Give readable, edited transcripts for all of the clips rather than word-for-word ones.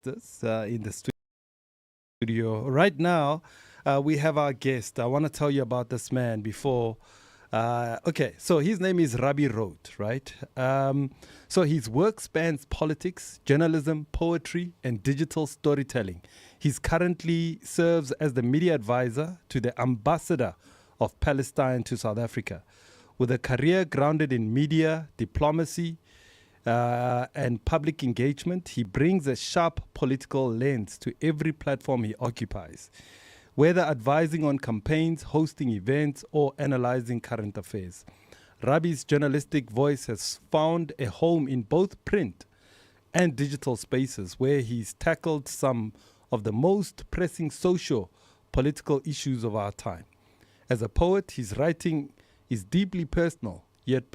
this in the studio. Right now, we have our guest. I want to tell you about this man before. Okay, so his name is Rabbie Wrote, right? So his work spans politics, journalism, poetry, and digital storytelling. He's currently serves as the media advisor to the ambassador of Palestine to South Africa. With a career grounded in media, diplomacy, and public engagement, he brings a sharp political lens to every platform he occupies, whether advising on campaigns, hosting events, or analyzing current affairs. Rabbie's journalistic voice has found a home in both print and digital spaces, where he's tackled some of the most pressing social, political issues of our time. As a poet, his writing is deeply personal, yet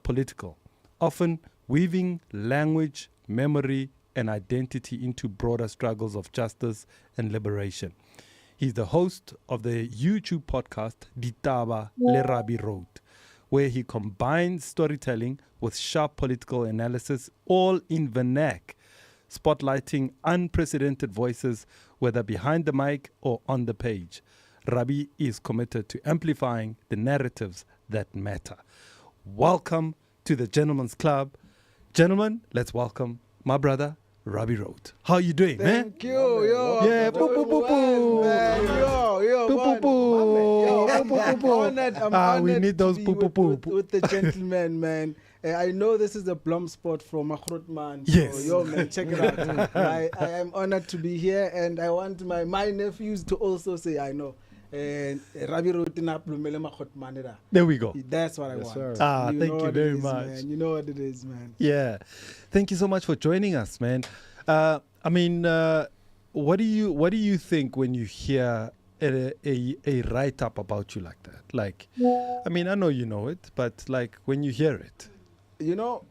political, often weaving language, memory, and identity into broader struggles of justice and liberation. He's the host of the YouTube podcast Ditaba le Rabbie Wrote, where he combines storytelling with sharp political analysis, all in vernac, spotlighting unprecedented voices, whether behind the mic or on the page. Rabbie is committed to amplifying the narratives that matter. Welcome to the Gentleman's Club. Gentlemen, let's welcome my brother, Rabbie Wrote. How are you doing, man? Thank you, yo. Yeah, boo, boo, boo, boo. Man, yo, Boo, man. boo, boo. Yo, I'm Boo, boo, boo. honored. I'm honored we need those to be boo, boo, boo. with the gentleman, man. I know this is a plum spot from Mahrut, man. So, Yes. yo, man, check it out. I am honored to be here, and I want my nephews to also say I know. And Rabbie Wrote na plumele Mahrut man era. There we go. That's what I Yes, want. sir. Thank know you what very it is, much. Man. You know what it is, man. Yeah. Thank you so much for joining us, man. What do you think when you hear a write-up about you like that? Like, I mean, I know you know it, but like when you hear it. You know,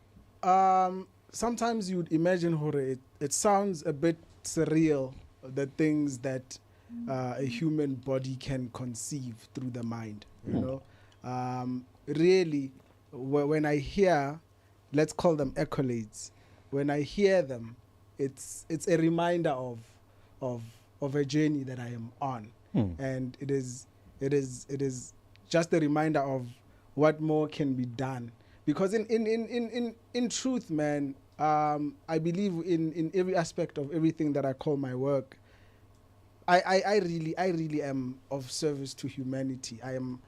sometimes you'd imagine Hore, it sounds a bit surreal, the things that a human body can conceive through the mind, you know. Really, when I hear, let's call them accolades, when I hear them, it's a reminder of a journey that I am on. And it is just a reminder of what more can be done. Because in truth, man, I believe in every aspect of everything that I call my work. I really am of service to humanity. I am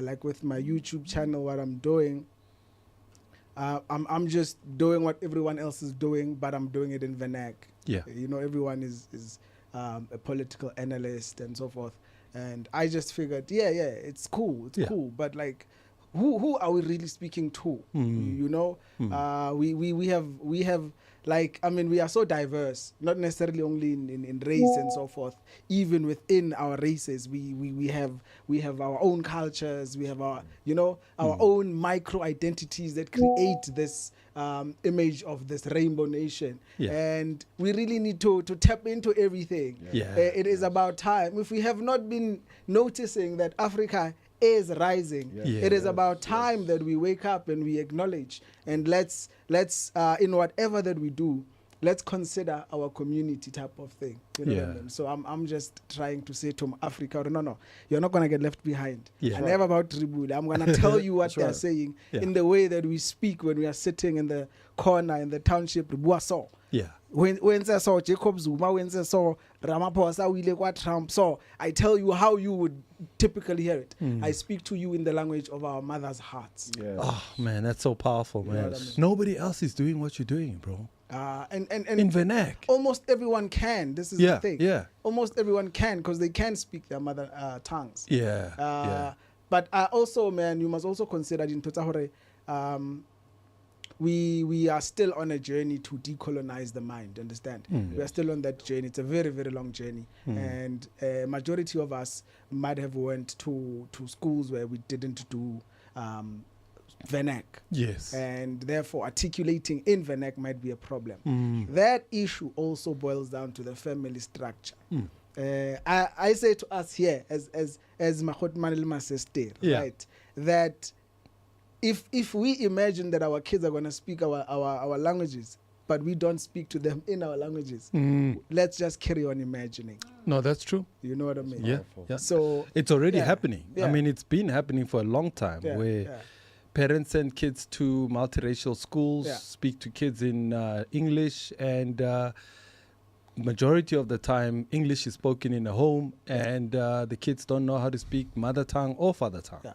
like with my YouTube channel, what I'm doing. I'm just doing what everyone else is doing, but I'm doing it in vernac. Yeah. You know, everyone is a political analyst and so forth. And I just figured, it's cool. It's cool. But like, who are we really speaking to? You know, we have like, I mean, we are so diverse, not necessarily only in race and so forth. Even within our races, we have our own cultures. We have our, you know, our own micro identities that create this image of this rainbow nation. Yeah. And we really need to tap into everything. Yeah. It is about time. If we have not been noticing that Africa is rising, Yeah. it is about time that we wake up and we acknowledge, and let's in whatever that we do, let's consider our community type of thing. You know what I mean? So I'm just trying to say to Africa, no, you're not gonna get left behind. Yeah. I'm never about tribute. I'm gonna tell you what they're saying Yeah. in the way that we speak when we are sitting in the corner in the township. Yeah. When they saw Jacob Zuma, when they saw Ramaphosa, we like what Trump saw, I tell you how you would typically hear it. I speak to you in the language of our mother's hearts. Yeah. Oh man, that's so powerful, man. what I mean? Nobody else is doing what you're doing, bro. And In vernac. almost everyone can. This is Yeah, the thing. yeah. Almost everyone can, because they can speak their mother tongues. Yeah. But also, man, you must also consider in Totahore, we are still on a journey to decolonize the mind, understand? We are still on that journey. It's a very, very long journey. And a majority of us might have went to schools where we didn't do vernac. Yes. And therefore articulating in vernac might be a problem. That issue also boils down to the family structure. I say to us here as Makhot Manilma sister, right, that if we imagine that our kids are going to speak our languages, but we don't speak to them in our languages. Let's just carry on imagining. No, that's true. You know what I mean? Yeah, Powerful. yeah. So It's already yeah, happening. I yeah. mean, it's been happening for a long time yeah, where yeah. parents send kids to multiracial schools, Yeah. speak to kids in English, and majority of the time, English is spoken in the home, and the kids don't know how to speak mother tongue or father tongue. Yeah.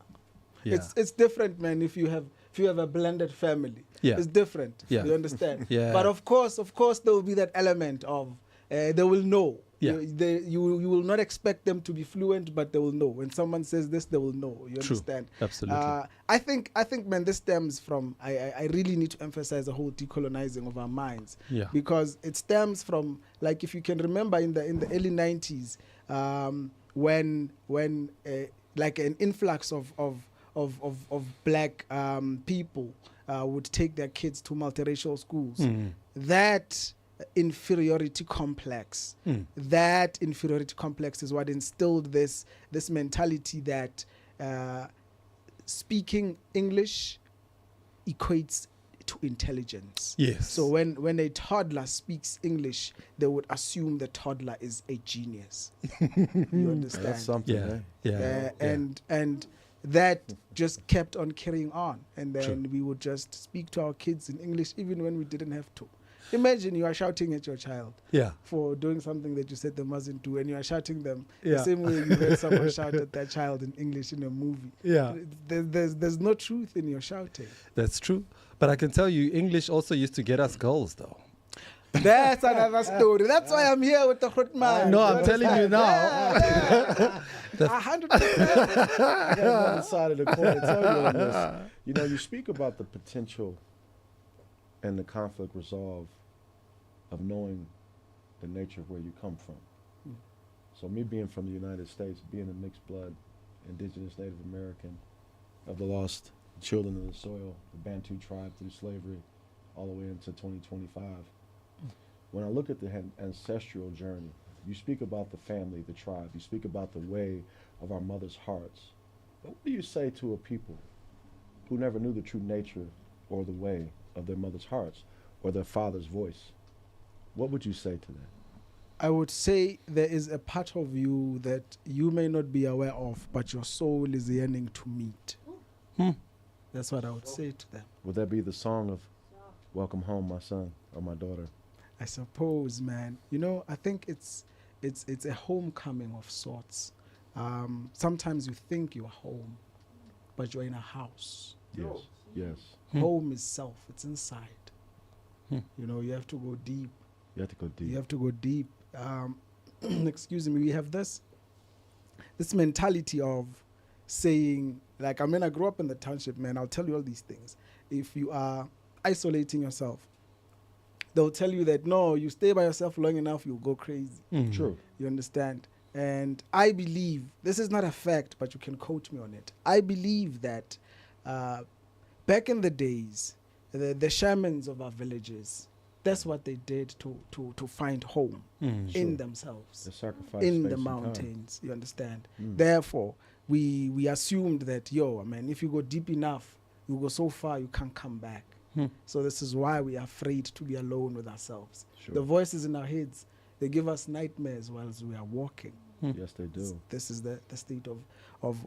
Yeah. It's different, man. If you have a blended family, Yeah. it's different. Yeah. You understand? Yeah. But of course, there will be that element of they will know. Yeah. You will not expect them to be fluent, but they will know. When someone says this, they will know. You True. understand? Absolutely. I think, man, this stems from. I really need to emphasize the whole decolonizing of our minds. Yeah. Because it stems from, like, if you can remember in the early 90s, when like an influx of black people would take their kids to multiracial schools. That inferiority complex is what instilled this mentality that speaking English equates to intelligence. Yes. So when a toddler speaks English, they would assume the toddler is a genius. You understand? That's something, Yeah. eh? Yeah. And that just kept on carrying on, and then True. we would just speak to our kids in English even when we didn't have to. Imagine you are shouting at your child Yeah. for doing something that you said they mustn't do, and you are shouting them Yeah. the same way you heard someone shout at their child in English in a movie. Yeah. There's no truth in your shouting. That's true. But I can tell you, English also used to get us girls, though. That's another story. That's why I'm here with the Khutman. No, I'm telling you now. Yeah. 100%. I got another side of the coin to tell you on this. You know, you speak about the potential and the conflict resolve of knowing the nature of where you come from. So me being from the United States, being a mixed blood, indigenous Native American, of the lost children of the soil, the Bantu tribe through slavery, all the way into 2025. When I look at the ancestral journey, you speak about the family, the tribe, you speak about the way of our mother's hearts. What do you say to a people who never knew the true nature or the way of their mother's hearts or their father's voice? What would you say to them? I would say there is a part of you that you may not be aware of, but your soul is yearning to meet. That's what I would say to them. Would that be the song of Welcome Home, my son or my daughter? I suppose, man. You know, I think it's a homecoming of sorts. Sometimes you think you're home, but you're in a house. Yes, yes. Home is self. It's inside. You know, you have to go deep. You have to go deep. You have to go deep. Excuse me. We have this mentality of saying, like, I mean, I grew up in the township, man. I'll tell you all these things. If you are isolating yourself, they'll tell you that, no, you stay by yourself long enough, you'll go crazy. True. You understand? And I believe, this is not a fact, but you can quote me on it. I believe that back in the days, the shamans of our villages, that's what they did to find home in themselves, The sacrifice in space the and time. mountains. You understand? Therefore, we assumed that, man, if you go deep enough, you go so far, you can't come back. So this is why we are afraid to be alone with ourselves. Sure. The voices in our heads, they give us nightmares whilst we are walking. Yes, they do. This is the state of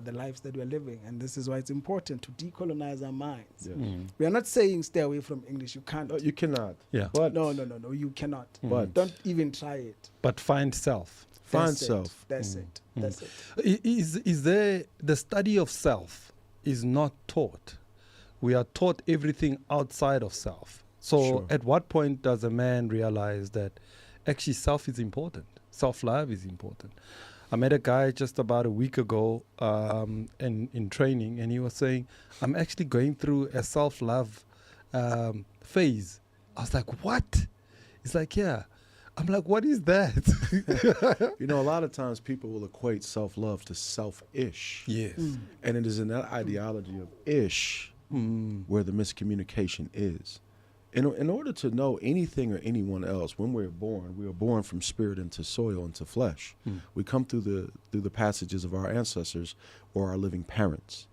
the lives that we're living, and this is why it's important to decolonize our minds. Yes. We are not saying stay away from English. You can't. You cannot. Yeah. But No, you cannot. But Don't even try it. But find self. find That's it. self. That's it. That's it. Is there the study of self is not taught? We are taught everything outside of self. So Sure. at what point does a man realize that actually self is important? Self-love is important. I met a guy just about a week ago in training, and he was saying, I'm actually going through a self-love phase. I was like, what? He's like, yeah. I'm like, what is that? You know, a lot of times people will equate self-love to selfish. Yes. And it is in that ideology of ish where the miscommunication is. In order to know anything or anyone else, when we are born from spirit into soil, into flesh. We come through the passages of our ancestors or our living parents.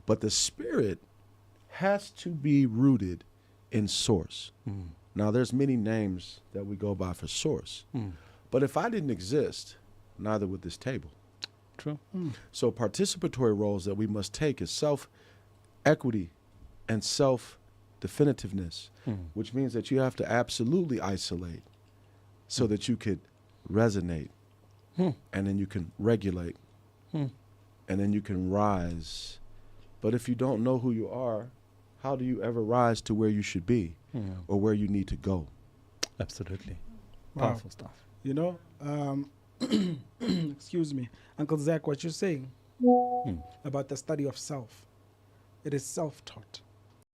But the spirit has to be rooted in source. Now, there's many names that we go by for source. But if I didn't exist, neither would this table. True. So participatory roles that we must take is self-equity and self-definitiveness, which means that you have to absolutely isolate so that you could resonate, and then you can regulate, and then you can rise. But if you don't know who you are, how do you ever rise to where you should be or where you need to go? Absolutely. Wow. Powerful stuff. You know, excuse me, Uncle Zach, what you're saying about the study of self, it is self-taught.